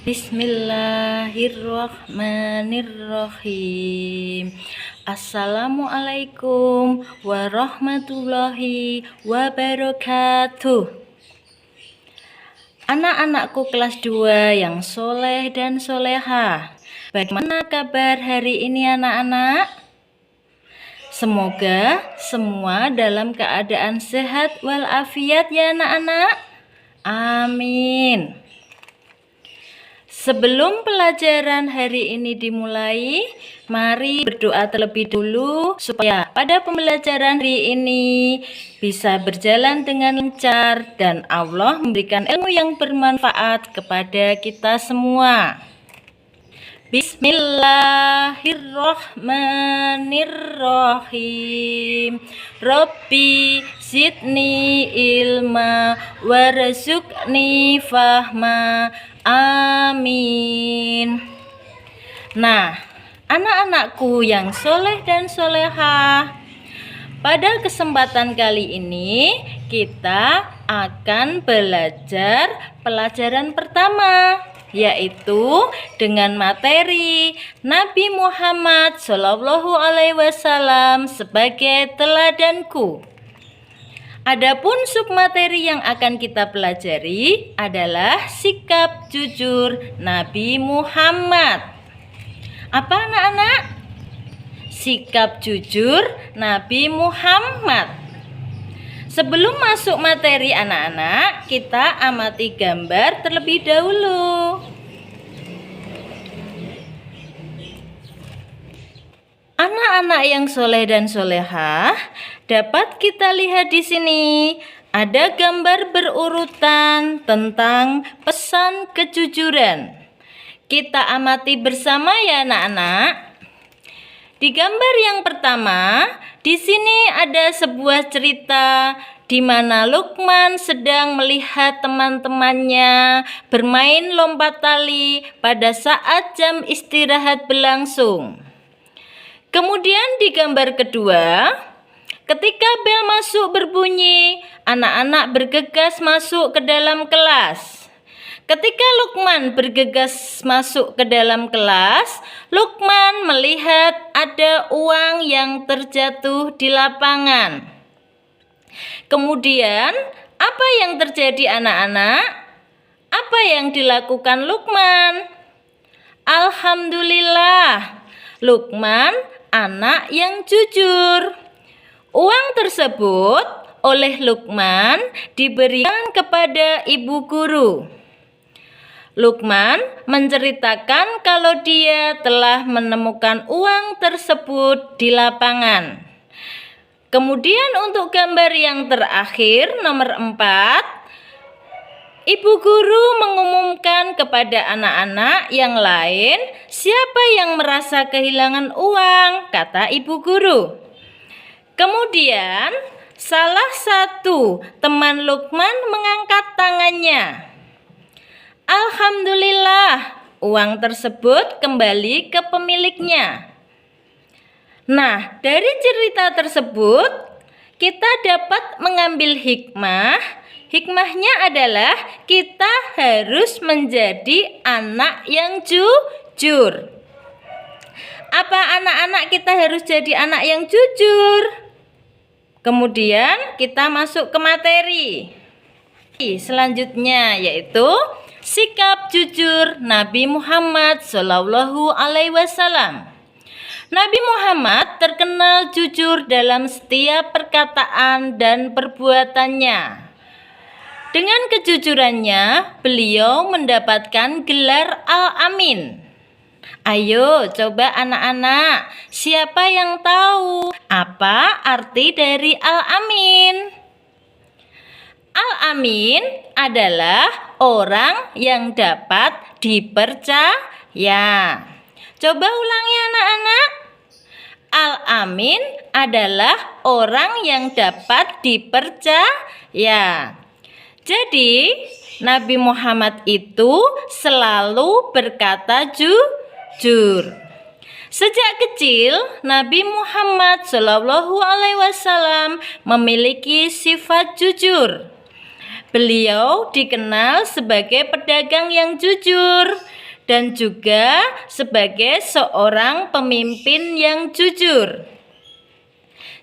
Bismillahirrahmanirrahim. Assalamualaikum warahmatullahi wabarakatuh. Anak-anakku kelas 2 yang soleh dan soleha, bagaimana kabar hari ini anak-anak? Semoga semua dalam keadaan sehat walafiat ya anak-anak. Amin. Sebelum pelajaran hari ini dimulai, mari berdoa terlebih dulu supaya pada pembelajaran hari ini bisa berjalan dengan lancar dan Allah memberikan ilmu yang bermanfaat kepada kita semua. Bismillahirrahmanirrahim. Rabbi zidni ilma warzuqni fahma. Amin. Nah, anak-anakku yang soleh dan solehah, pada kesempatan kali ini kita akan belajar pelajaran pertama, yaitu dengan materi Nabi Muhammad SAW sebagai teladanku. Adapun submateri yang akan kita pelajari adalah sikap jujur Nabi Muhammad. Apa anak-anak? Sikap jujur Nabi Muhammad. Sebelum masuk materi anak-anak, kita amati gambar terlebih dahulu. Anak-anak yang soleh dan solehah, dapat kita lihat di sini ada gambar berurutan tentang pesan kejujuran. Kita amati bersama ya anak-anak. Di gambar yang pertama, di sini ada sebuah cerita di mana Luqman sedang melihat teman-temannya bermain lompat tali pada saat jam istirahat berlangsung. Kemudian di gambar kedua, ketika bel masuk berbunyi, anak-anak bergegas masuk ke dalam kelas. Ketika Luqman bergegas masuk ke dalam kelas, Luqman melihat ada uang yang terjatuh di lapangan. Kemudian, apa yang terjadi anak-anak? Apa yang dilakukan Luqman? Alhamdulillah, Luqman anak yang jujur. Uang tersebut oleh Luqman diberikan kepada ibu guru. Luqman menceritakan kalau dia telah menemukan uang tersebut di lapangan. Kemudian untuk gambar yang terakhir nomor 4, ibu guru mengumumkan kepada anak-anak yang lain siapa yang merasa kehilangan uang, kata ibu guru. Kemudian salah satu teman Luqman mengangkat tangannya. Alhamdulillah, uang tersebut kembali ke pemiliknya. Nah, dari cerita tersebut kita dapat mengambil hikmah. Hikmahnya adalah kita harus menjadi anak yang jujur. Apa anak-anak kita harus jadi anak yang jujur? Kemudian kita masuk ke materi selanjutnya, yaitu sikap jujur Nabi Muhammad SAW. Nabi Muhammad terkenal jujur dalam setiap perkataan dan perbuatannya. Dengan kejujurannya, beliau mendapatkan gelar Al-Amin. Ayo, coba anak-anak, siapa yang tahu apa arti dari Al-Amin? Al-Amin adalah orang yang dapat dipercaya. Coba ulangi anak-anak. Al-Amin adalah orang yang dapat dipercaya. Jadi, Nabi Muhammad itu selalu berkata jujur. Sejak kecil, Nabi Muhammad SAW memiliki sifat jujur. Beliau dikenal sebagai pedagang yang jujur. dan juga sebagai seorang pemimpin yang jujur.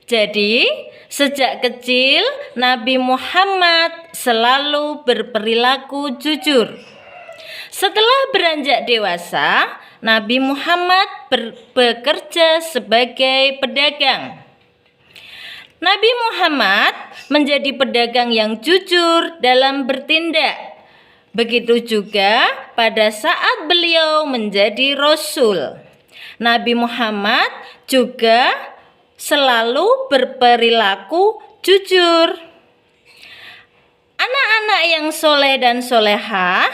Jadi, sejak kecil Nabi Muhammad selalu berperilaku jujur. Setelah beranjak dewasa, Nabi Muhammad bekerja sebagai pedagang. Nabi Muhammad menjadi pedagang yang jujur dalam bertindak. Begitu juga pada saat beliau menjadi Rasul. Nabi Muhammad juga selalu berperilaku jujur. Anak-anak yang soleh dan solehah,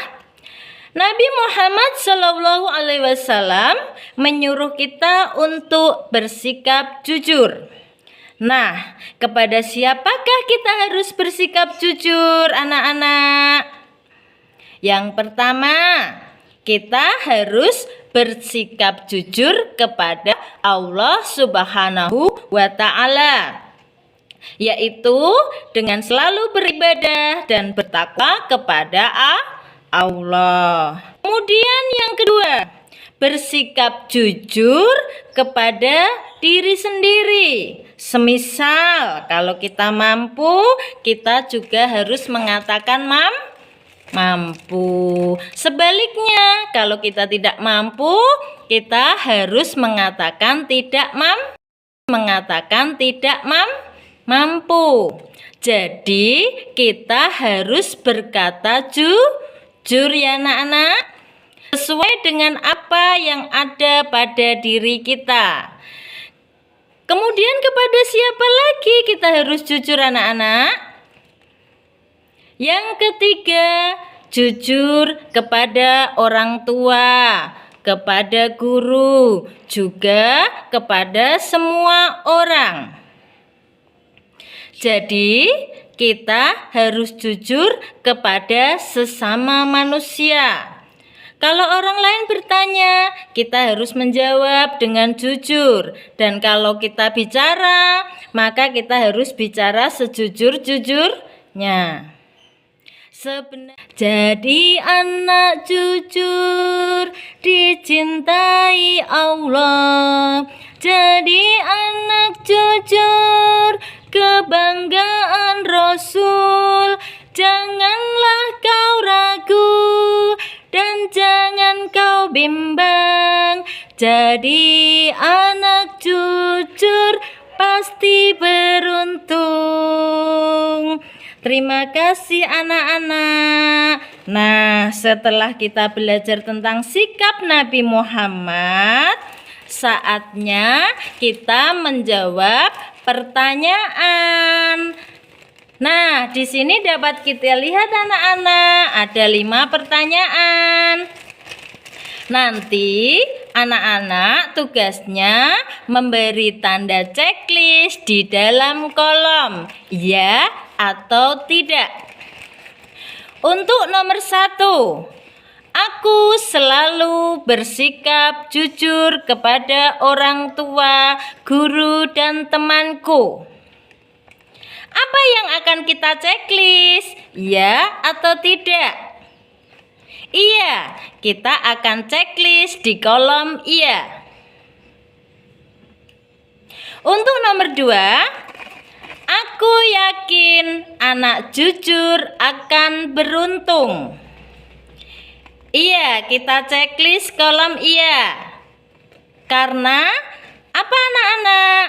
Nabi Muhammad SAW menyuruh kita untuk bersikap jujur. Nah, kepada siapakah kita harus bersikap jujur, anak-anak? Yang pertama, kita harus bersikap jujur kepada Allah Subhanahu wa Ta'ala, yaitu dengan selalu beribadah dan bertakwa kepada Allah. Kemudian yang kedua, bersikap jujur kepada diri sendiri. Semisal kalau kita mampu, kita juga harus mengatakan mampu. Sebaliknya, kalau kita tidak mampu, kita harus mengatakan tidak mampu. Jadi, kita harus berkata jujur ya anak-anak, sesuai dengan apa yang ada pada diri kita. Kemudian kepada siapa lagi kita harus jujur, anak-anak? Yang ketiga, jujur kepada orang tua, kepada guru, juga kepada semua orang. Jadi, kita harus jujur kepada sesama manusia. Kalau orang lain bertanya, kita harus menjawab dengan jujur. Dan kalau kita bicara, maka kita harus bicara sejujur-jujurnya. Jadi anak jujur dicintai Allah. Jadi anak jujur kebanggaan Rasul. Janganlah kau ragu dan jangan kau bimbang. Jadi anak jujur pasti beruntung. Terima kasih anak-anak. Nah, setelah kita belajar tentang sikap Nabi Muhammad, saatnya kita menjawab pertanyaan. Nah, di sini dapat kita lihat anak-anak, ada 5 pertanyaan. Nanti anak-anak tugasnya memberi tanda checklist di dalam kolom ya atau tidak. Untuk nomor 1, aku selalu bersikap jujur kepada orang tua, guru, dan temanku. Apa yang akan kita checklist? Ya atau tidak? Iya, kita akan checklist di kolom iya. Untuk nomor 2, aku yakin anak jujur akan beruntung. Iya, kita checklist kolom iya. Karena apa anak-anak?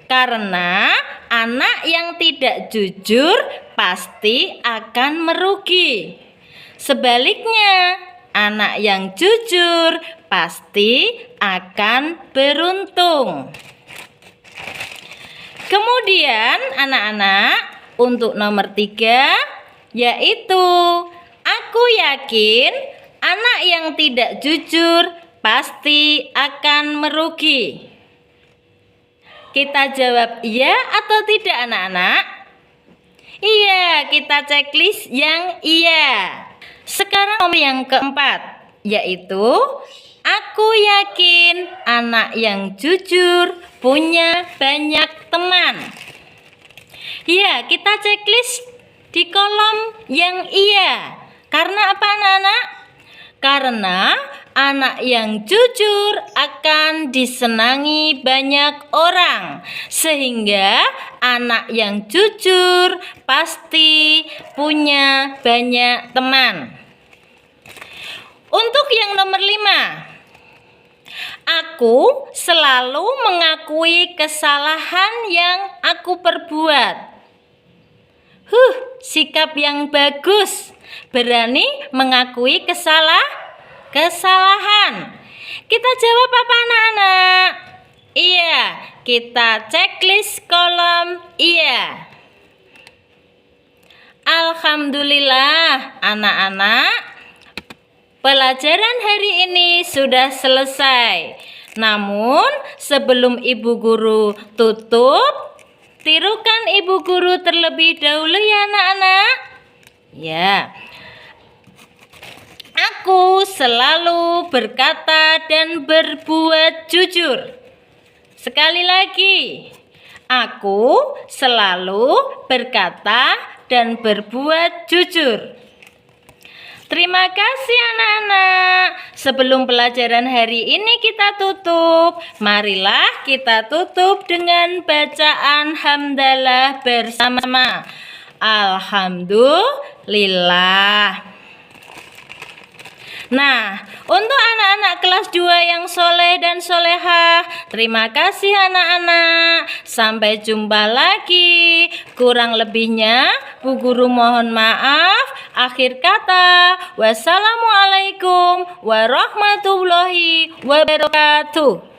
Karena anak yang tidak jujur pasti akan merugi. Sebaliknya, anak yang jujur pasti akan beruntung. Kemudian anak-anak, untuk nomor 3, yaitu aku yakin anak yang tidak jujur pasti akan merugi. Kita jawab iya atau tidak anak-anak? Iya, kita checklist yang iya. Sekarang nomor yang keempat, yaitu aku yakin anak yang jujur punya banyak teman. Iya, kita checklist di kolom yang iya. Karena apa anak-anak? Karena anak yang jujur akan disenangi banyak orang, sehingga anak yang jujur pasti punya banyak teman. Untuk yang nomor 5, aku selalu mengakui kesalahan yang aku perbuat. Sikap yang bagus. Berani mengakui kesalahan. Kita jawab apa anak-anak? Iya, kita checklist kolom iya. Alhamdulillah anak-anak, pelajaran hari ini sudah selesai. Namun sebelum Ibu Guru tutup, tirukan Ibu Guru terlebih dahulu ya anak-anak. Ya. Aku selalu berkata dan berbuat jujur. Sekali lagi. Aku selalu berkata dan berbuat jujur. Terima kasih anak-anak. Sebelum pelajaran hari ini kita tutup, marilah kita tutup dengan bacaan hamdalah bersama. Alhamdulillah. Nah, untuk anak-anak kelas 2 yang soleh dan solehah, terima kasih anak-anak. Sampai jumpa lagi. Kurang lebihnya, Bu Guru mohon maaf. Akhir kata, wassalamualaikum warahmatullahi wabarakatuh.